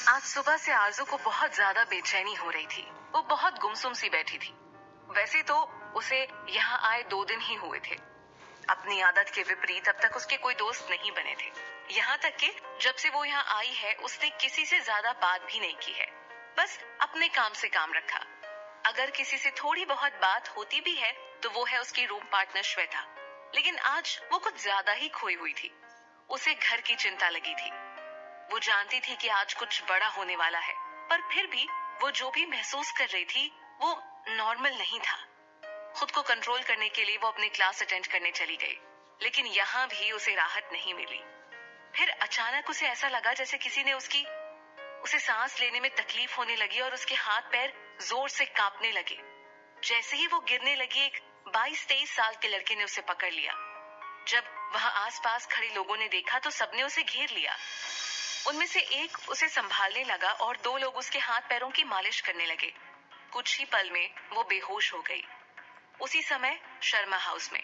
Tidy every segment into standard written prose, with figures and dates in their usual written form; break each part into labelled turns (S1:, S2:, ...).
S1: आज सुबह से आरजू को बहुत ज्यादा बेचैनी हो रही थी। वो बहुत गुमसुम सी बैठी थी। वैसे तो उसे यहाँ आए 2 दिन ही हुए थे। अपनी आदत के विपरीत अब तक उसके कोई दोस्त नहीं बने थे। यहाँ तक कि जब से वो यहाँ आई है उसने किसी से ज्यादा बात भी नहीं की है। बस अपने काम से काम रखा। अगर किसी से थोड़ी बहुत बात होती भी है तो वो है उसकी रूम पार्टनर श्वेता। लेकिन आज वो कुछ ज्यादा ही खोई हुई थी। उसे घर की चिंता लगी थी। वो जानती थी कि आज कुछ बड़ा होने वाला है, पर फिर भी वो जो भी महसूस कर रही थी वो नॉर्मल नहीं था। खुद को कंट्रोल करने के लिए वो अपनी क्लास अटेंड करने चली गई, लेकिन यहाँ भी उसे राहत नहीं मिली। फिर अचानक उसे ऐसा लगा जैसे किसी ने उसे सांस लेने में तकलीफ होने लगी और उसके हाथ पैर जोर से कांपने लगे। जैसे ही वो गिरने लगी, एक 22-23 साल के लड़के ने उसे पकड़ लिया। जब वहां आसपास खड़े लोगों ने देखा तो सबने उसे घेर लिया। उनमें से एक उसे संभालने लगा और 2 लोग उसके हाथ पैरों की मालिश करने लगे। कुछ ही पल में वो बेहोश हो गई। उसी समय शर्मा हाउस में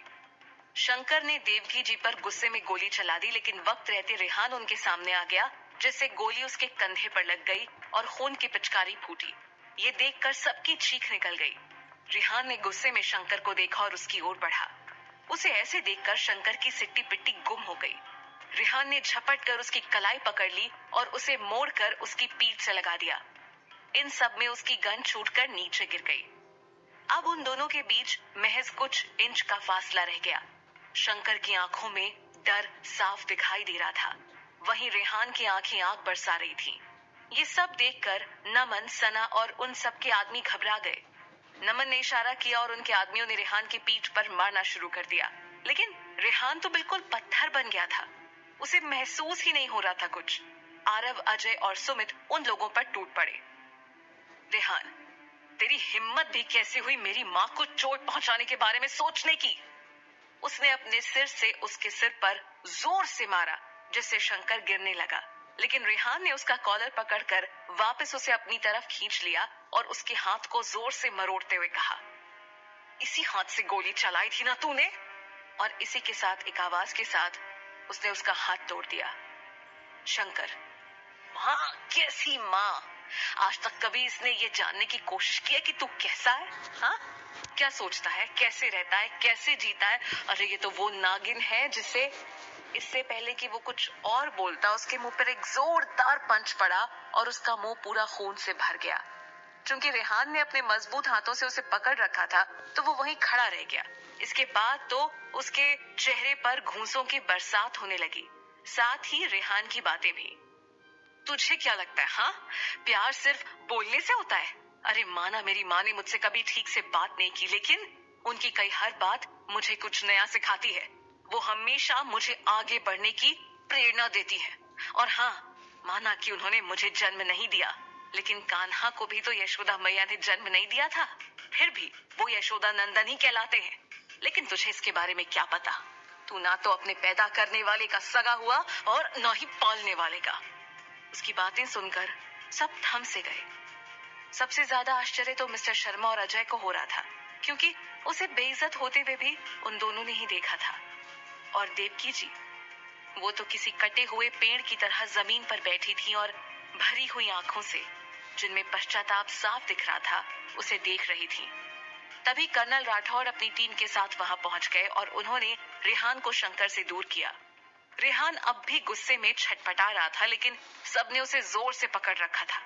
S1: शंकर ने देवकी जी पर गुस्से में गोली चला दी, लेकिन वक्त रहते रेहान उनके सामने आ गया, जिससे गोली उसके कंधे पर लग गई और खून की पिचकारी फूटी। ये देखकर सबकी चीख निकल गई। रेहान ने गुस्से में शंकर को देखा और उसकी ओर बढ़ा। उसे ऐसे देखकर शंकर की सिट्टी पिट्टी गुम हो गई। रेहान ने झपट कर उसकी कलाई पकड़ ली और उसे मोड़कर उसकी पीठ से लगा दिया। इन सब में उसकी गन छूटकर नीचे गिर गई। अब उन दोनों के बीच महज कुछ इंच का फासला रह गया। शंकर की आंखों में डर साफ दिखाई दे रहा था, वहीं रेहान की आंखें आग बरसा रही थीं। ये सब देखकर नमन, सना और उन सब के आदमी घबरा गए। नमन ने इशारा किया और उनके आदमियों ने रेहान की पीठ पर मारना शुरू कर दिया, लेकिन रेहान तो बिल्कुल पत्थर बन गया था। उसे महसूस ही नहीं हो रहा था कुछ। आरव, अजय और सुमित उन लोगों पर टूट पड़े। रेहान, तेरी हिम्मत भी कैसे हुई मेरी माँ को चोट पहुंचाने के बारे में सोचने की? उसने अपने सिर से उसके सिर पर जोर से मारा, जिससे शंकर गिरने लगा, लेकिन रेहान ने उसका कॉलर पकड़कर वापस उसे अपनी तरफ खींच लिया और उसके हाथ को जोर से मरोड़ते हुए कहा, इसी हाथ से गोली चलाई थी ना तूने? और इसी के साथ एक आवाज के साथ उसने उसका हाथ तोड़ दिया। शंकर, माँ? कैसी माँ? आज तक कभी इसने ये जानने की कोशिश की है कि तू कैसा है? हाँ, क्या सोचता है, कैसे रहता है, कैसे जीता है? अरे ये तो वो नागिन है जिसे इससे पहले कि वो कुछ और बोलता उसके मुंह पर एक जोरदार पंच पड़ा और उसका मुंह पूरा खून से भर गया। चूंकि रेहान ने अपने मजबूत हाथों से उसे पकड़ रखा था तो वो वहीं खड़ा रह गया। इसके बाद तो उसके चेहरे पर घूंसों की बरसात होने लगी, साथ ही रेहान की बातें भी। तुझे क्या लगता है, हाँ? प्यार सिर्फ बोलने से होता है? अरे माना मेरी माँ ने मुझसे कभी ठीक से बात नहीं की, लेकिन उनकी कई हर बात मुझे कुछ नया सिखाती है। वो हमेशा मुझे आगे बढ़ने की प्रेरणा देती है। और हाँ, माना कि उन्होंने मुझे जन्म नहीं दिया, लेकिन कान्हा को भी तो यशोदा मैया ने जन्म नहीं दिया था। फिर भी वो यशोदा नंदन ही कहलाते हैं। लेकिन तुझे इसके बारे में क्या पता? तू ना तो अपने पैदा करने वाले का सगा हुआ और ना ही पालने वाले का। उसकी बातें सुनकर सब थम से गए। सबसे ज्यादा आश्चर्य तो मिस्टर शर्मा और अजय को हो रहा था, क्योंकि उसे बेइज्जत होते हुए भी उन दोनों ने ही देखा था। और देवकी जी, वो तो किसी कटे हुए पेड़ की तरह जमीन पर बैठी थी और भरी हुई आंखों से, जिनमें पश्चाताप साफ दिख रहा था, उसे देख रही थी। तभी कर्नल राठौड़ अपनी टीम के साथ वहां पहुंच गए और उन्होंने रेहान को शंकर से दूर किया। रेहान अब भी गुस्से में छटपटा रहा था, लेकिन सबने उसे जोर से पकड़ रखा था।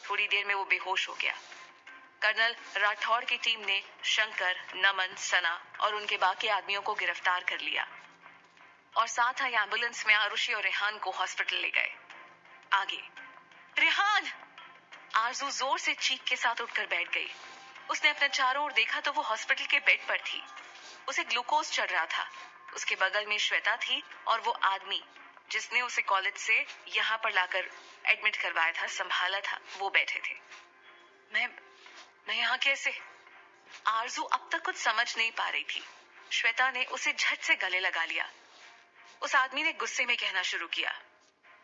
S1: थोड़ी देर में वो बेहोश हो गया। कर्नल राठौड़ की टीम ने शंकर, नमन, सना और उनके बाकी आदमियों को गिरफ्तार कर लिया और साथ ही एम्बुलेंस में आरुषि और रेहान को हॉस्पिटल ले गए। आगे, रेहान! आरजू जोर से चीख के साथ उठकर बैठ गई। उसने अपने चारों ओर देखा तो वो हॉस्पिटल के बेड पर थी। उसे ग्लूकोज चढ़ रहा था। उसके बगल में श्वेता थी और वो आदमी जिसने उसे कॉलेज से यहाँ पर लाकर एडमिट करवाया था, संभाला था, वो बैठे थे। मैं यहाँ कैसे? आरजू अब तक कुछ समझ नहीं पा रही थी। श्वेता ने उसे झट से गले लगा लिया। उस आदमी ने गुस्से में कहना शुरू किया,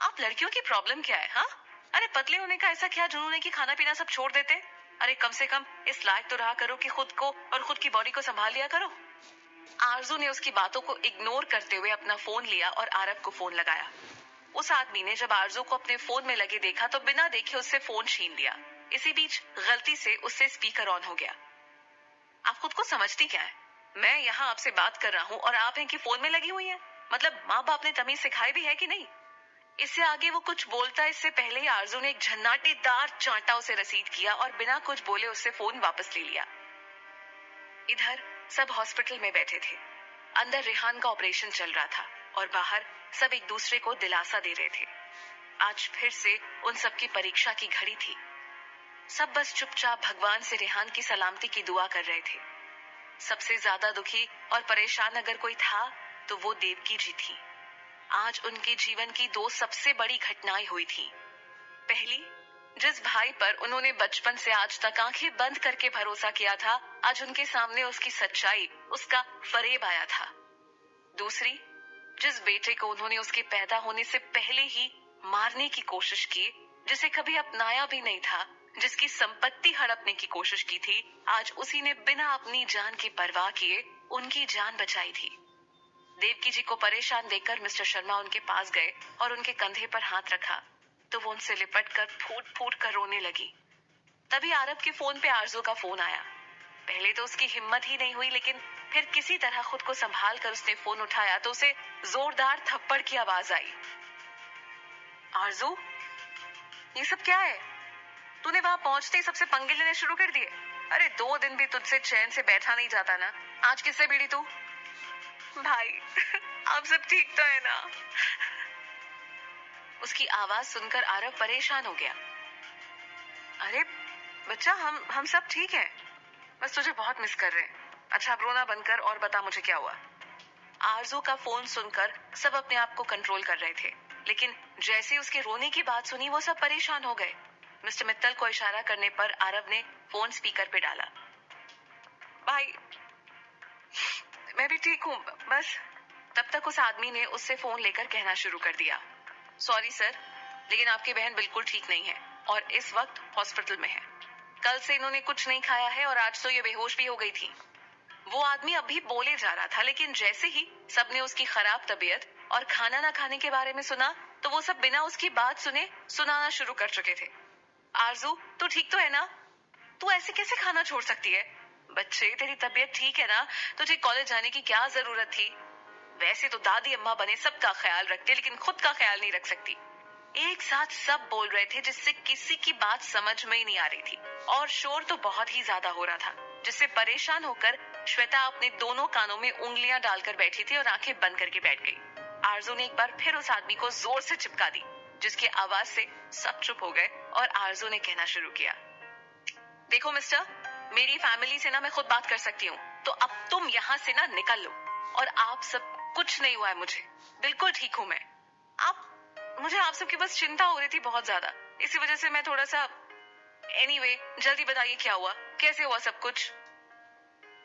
S1: आप लड़कियों की प्रॉब्लम क्या है, हाँ? अरे पतले होने का ऐसा क्या जुनून है कि खाना पीना सब छोड़ देते? अरे कम से कम इस लायक तो रहा करो कि खुद को और खुद की बॉडी को संभाल लिया करो। आरजू ने उसकी बातों को इग्नोर करते हुए अपना फोन लिया और आरव को फोन लगाया। उस आदमी ने जब आरजू को अपने फोन में लगे देखा तो बिना देखे उससे फोन छीन लिया। इसी बीच गलती से उससे स्पीकर ऑन हो गया। आप खुद को समझती क्या है? मैं यहाँ आपसे बात कर रहा हूँ और आप हैं कि फोन में लगी हुई हैं। मतलब माँ बाप ने तमीज सिखाई भी है कि नहीं? इससे आगे वो कुछ बोलता इससे पहले ही आरजू ने एक झन्नाटेदार चांटा उसे रसीद किया और बिना कुछ बोले उससे फोन वापस ले लिया। इधर सब हॉस्पिटल में बैठे थे। अंदर रेहान का ऑपरेशन चल रहा था और बाहर सब एक दूसरे को दिलासा दे रहे थे। आज फिर से उन सबकी परीक्षा की घड़ी थी। सब बस चुपचाप भगवान से रेहान की सलामती की दुआ कर रहे थे। सबसे ज्यादा दुखी और परेशान अगर कोई था तो वो देवकी जी थी। आज उनके जीवन की दो सबसे बड़ी घटनाएं हुई थी। पहली, जिस भाई पर उन्होंने बचपन से आज तक आंखें बंद करके भरोसा किया था, आज उनके सामने उसकी सच्चाई, उसका फरेब आया था। दूसरी, जिस बेटे को उन्होंने उसके पैदा होने से पहले ही मारने की कोशिश की, जिसे कभी अपनाया भी नहीं था, जिसकी संपत्ति हड़पने की कोशिश की थी, आज उसी ने बिना अपनी जान की परवाह किए उनकी जान बचाई थी। देवकी जी को परेशान देखकर मिस्टर शर्मा उनके पास गए और उनके कंधे पर हाथ रखा तो वो उनसे लिपटकर फूट फूट कर रोने लगी। तभी आरब के फोन पे आरजू का फोन आया। पहले तो उसकी हिम्मत ही नहीं हुई, लेकिन फिर किसी तरह खुद को संभाल कर उसने फोन उठाया तो उसे जोरदार थप्पड़ की आवाज आई। आरजू, ये सब क्या है? तूने वहां पहुंचते ही सबसे पंगे लेने शुरू कर दिए। अरे 2 दिन भी तुझसे चैन से बैठा नहीं जाता ना। आज किससे भिड़ी तू? भाई, आप सब ठीक तो है ना? उसकी आवाज सुनकर आरव परेशान हो गया। अरे बच्चा, हम सब ठीक हैं। बस तुझे बहुत मिस कर रहे हैं। अच्छा, अब रोना बंद कर और बता मुझे क्या हुआ। आरजू का फोन सुनकर सब अपने आप को कंट्रोल कर रहे थे, लेकिन जैसे उसके रोने की बात सुनी वो सब परेशान हो गए। मिस्टर मित्तल को इशारा करने पर आरव ने फोन स्पीकर पे डाला। भाई, मैं भी ठीक हूँ, बस। तब तक उस आदमी ने उससे फोन लेकर कहना शुरू कर दिया। सॉरी सर, लेकिन आपकी बहन बिल्कुल ठीक नहीं है और इस वक्त हॉस्पिटल में है। कल से इन्होंने कुछ नहीं खाया है और आज तो ये बेहोश भी हो गई थी। वो आदमी अभी बोले जा रहा था, लेकिन जैसे ही सबने उसकी खराब तबीयत और खाना ना खाने के बारे में सुना तो वो सब बिना उसकी बात सुने सुनाना शुरू कर चुके थे। आरजू, तू ठीक तो है ना? तू ऐसे कैसे खाना छोड़ सकती है? बच्चे, तेरी तबीयत ठीक है ना? तुझे कॉलेज जाने की क्या जरूरत थी? वैसे तो दादी अम्मा बने सबका ख्याल रखते, लेकिन खुद का ख्याल नहीं रख सकती। एक साथ सब बोल रहे थे जिससे किसी की बात समझ में ही नहीं आ रही थी और शोर तो बहुत ही ज्यादा हो रहा था, जिससे परेशान होकर श्वेता अपने दोनों कानों में उंगलियां डालकर बैठी थी और आंखें बंद करके बैठ गई। आरजू ने एक बार फिर उस आदमी को जोर से चिपका दी, जिसकी आवाज से सब चुप हो गए और आरजू ने कहना शुरू किया। देखो मिस्टर, मेरी फैमिली से ना मैं खुद बात कर सकती हूँ, तो अब तुम यहाँ से ना निकल लो। और आप सब, कुछ नहीं हुआ है मुझे, बिल्कुल ठीक हूँ मैं। मुझे आप सबकी बस चिंता हो रही थी बहुत ज्यादा, इसी वजह से मैं थोड़ा सा। एनीवे, जल्दी बताइए क्या हुआ, कैसे हुआ सब कुछ?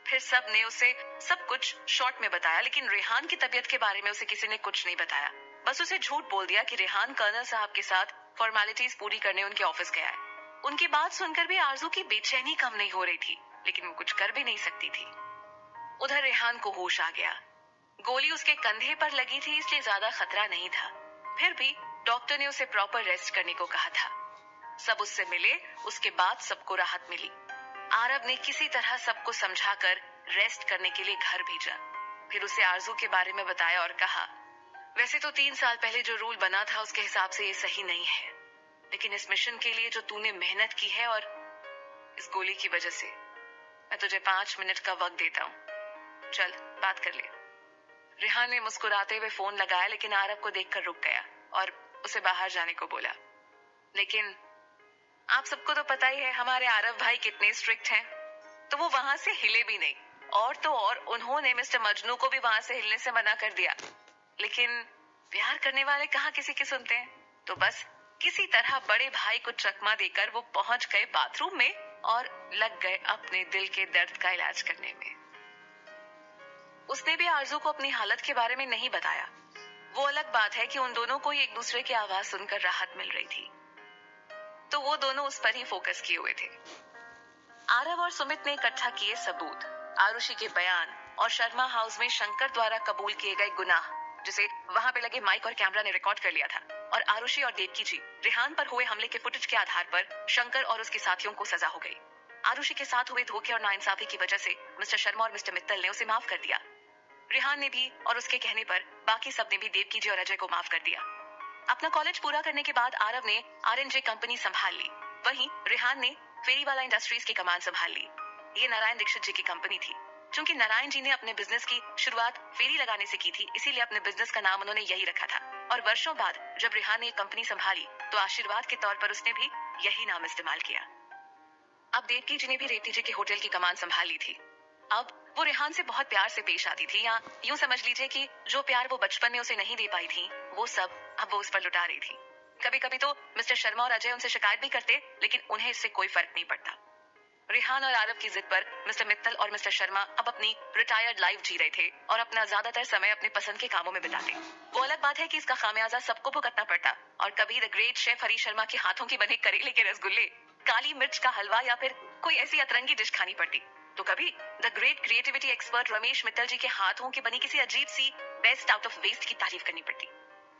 S1: फिर सब ने उसे सब कुछ शॉर्ट में बताया, लेकिन रेहान की तबीयत के बारे में उसे किसी ने कुछ नहीं बताया। बस उसे झूठ बोल दिया कि रेहान कर्नल साहब के साथ फॉर्मेलिटीज पूरी करने उनके ऑफिस गया है। उनकी बात सुनकर भी आरजू की बेचैनी कम नहीं हो रही थी, लेकिन वो कुछ कर भी नहीं सकती थी। उधर रेहान को होश आ गया। गोली उसके कंधे पर लगी थी, इसलिए ज्यादा खतरा नहीं था। फिर भी डॉक्टर ने उसे प्रॉपर रेस्ट करने को कहा था। सब उससे मिले, उसके बाद सबको राहत मिली। आरब ने किसी तरह सबको समझाकर रेस्ट करने के लिए घर भेजा। फिर उसे आरजू के बारे में बताया और कहा, वैसे तो 3 साल पहले जो रूल बना था उसके हिसाब से ये सही नहीं है, लेकिन इस मिशन के लिए जो तूने मेहनत की है और इस गोली की वजह से, मैं तुझे 5 मिनट का वक्त देता हूँ। चल, बात कर ले। रेहान ने मुस्कुराते हुए फोन लगाया, लेकिन आरब को देखकर रुक गया और उसे बाहर जाने को बोला। लेकिन आप सबको तो पता ही है हमारे आरब भाई कितने स्ट्रिक्ट हैं, तो वो वहां से हिले भी नहीं। और तो और उन्होंने मिस्टर मजनू को भी वहां से हिलने से मना कर दिया। लेकिन प्यार करने वाले कहाँ किसी की सुनते हैं, तो बस किसी तरह बड़े भाई को चकमा देकर वो पहुंच गए बाथरूम में और लग गए अपने दिल के दर्द का इलाज करने में। उसने भी आरजू को अपनी हालत के बारे में नहीं बताया। वो अलग बात है कि उन दोनों को ही एक दूसरे की आवाज सुनकर राहत मिल रही थी, तो वो दोनों उस पर ही फोकस किए हुए थे। आरव और सुमित ने इकट्ठा किए सबूत, आरुषि के बयान और शर्मा हाउस में शंकर द्वारा कबूल किए गए गुनाह, जिसे वहां पे लगे माइक और कैमरा ने रिकॉर्ड कर लिया था। और आरुषि और देवकी जी रेहान पर हुए हमले के फुटेज के आधार पर शंकर और उसके साथियों को सजा हो गई। आरुषि के साथ हुए धोखे और नाइंसाफी की वजह से मिस्टर शर्मा और मिस्टर मित्तल ने उसे माफ कर दिया। रेहान ने भी और उसके कहने पर बाकी सब ने भी देवकी जी और अजय को माफ कर दिया। अपना कॉलेज पूरा करने के बाद आरव ने आरएनजे कंपनी संभाल ली। वहीं रेहान ने फेरीवाला इंडस्ट्रीज की कमान संभाल ली। ये नारायण दीक्षित जी की कंपनी थी। चूंकि नारायण जी ने अपने बिजनेस की शुरुआत फेरी लगाने से की थी, इसीलिए अपने बिजनेस का नाम उन्होंने यही रखा था। और वर्षों बाद जब रेहान ने कंपनी संभाली तो आशीर्वाद के तौर पर उसने भी यही नाम इस्तेमाल किया। अब देवकी जी ने भी रेवती जी के होटल की कमान संभाल ली थी। अब वो रेहान से बहुत प्यार से पेश आती थी, या यूं समझ लीजिए कि जो प्यार वो बचपन में उसे नहीं दे पाई थी, वो सब अब वो उस पर लुटा रही थी। कभी कभी तो मिस्टर शर्मा और अजय उनसे शिकायत भी करते, लेकिन उन्हें इससे कोई फर्क नहीं पड़ता। रेहान और आरव की जिद पर मिस्टर मित्तल और मिस्टर शर्मा अब अपनी रिटायर्ड लाइफ जी रहे थे और अपना ज्यादातर समय अपने पसंद के कामों में बिताते। वो अलग बात है कि इसका खामियाजा सबको भुगतना पड़ता, और कभी the great chef Harish Sharma के हाथों की बने करेले के रसगुल्ले, काली मिर्च का हलवा या फिर कोई ऐसी अतरंगी डिश खानी पड़ती। तो कभी the great creativity expert Ramesh Mittal ji के हाथों की बनी किसी अजीब सी बेस्ट आउट ऑफ वेस्ट की तारीफ करनी पड़ती।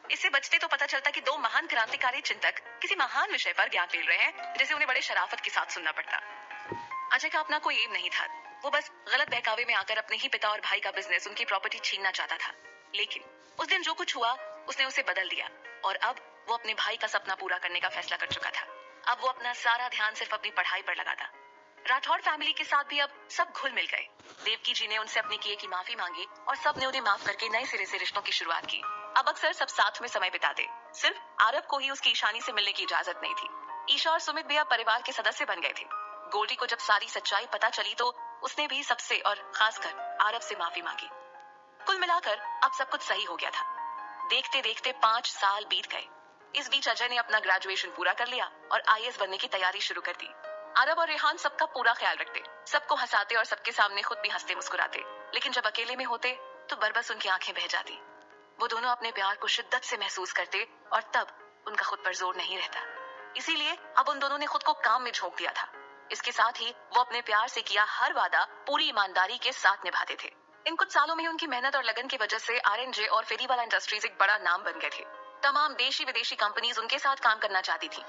S1: इससे बचते तो पता चलता कि दो महान क्रांतिकारी चिंतक किसी महान विषय पर ज्ञान फेल रहे हैं, जिसे उन्हें बड़े शराफत के साथ सुनना पड़ता। अजय का अपना कोई एम नहीं था। वो बस गलत बहकावे में आकर अपने ही पिता और भाई का बिजनेस, उनकी प्रॉपर्टी छीनना चाहता था। लेकिन उस दिन जो कुछ हुआ उसने उसे बदल दिया, और अब वो अपने भाई का सपना पूरा करने का फैसला कर चुका था। अब वो अपना सारा ध्यान सिर्फ अपनी पढ़ाई पर लगाता। राठौड़ फैमिली के साथ भी अब सब घुल मिल गए। देवकी जी ने उनसे अपने किए की माफी मांगी और सब ने उन्हें माफ करके नए सिरे से रिश्तों की शुरुआत की। अब अक्सर सब साथ में समय बिताते। सिर्फ आरव को ही उसकी ईशानी से मिलने की इजाजत नहीं थी। ईशा और सुमित भी अब परिवार के सदस्य बन गए थे। गोल्डी को जब सारी सच्चाई पता चली तो उसने भी सबसे और खासकर आरव से माफी मांगी। कुल मिलाकर अब सब कुछ सही हो गया था। देखते देखते 5 साल बीत गए। इस बीच अजय ने अपना ग्रेजुएशन पूरा कर लिया और आईएएस बनने की तैयारी शुरू कर दी। आरव और रेहान सबका पूरा ख्याल रखते, सबको हंसाते और सबके सामने खुद भी हंसते मुस्कुराते, लेकिन जब अकेले में होते तो बरबस उनकी आंखें बह जाती। वो दोनों अपने प्यार को शिद्दत से महसूस करते और तब उनका खुद पर जोर नहीं रहता। इसीलिए अब उन दोनों ने खुद को काम में झोंक दिया था। इसके साथ ही वो अपने प्यार से किया हर वादा पूरी ईमानदारी के साथ निभाते थे। इन कुछ सालों में उनकी मेहनत और लगन की वजह से आरएनजे और फेरीवाला इंडस्ट्रीज एक बड़ा नाम बन गए थे। तमाम देशी विदेशी कंपनीज उनके साथ काम करना चाहती थी।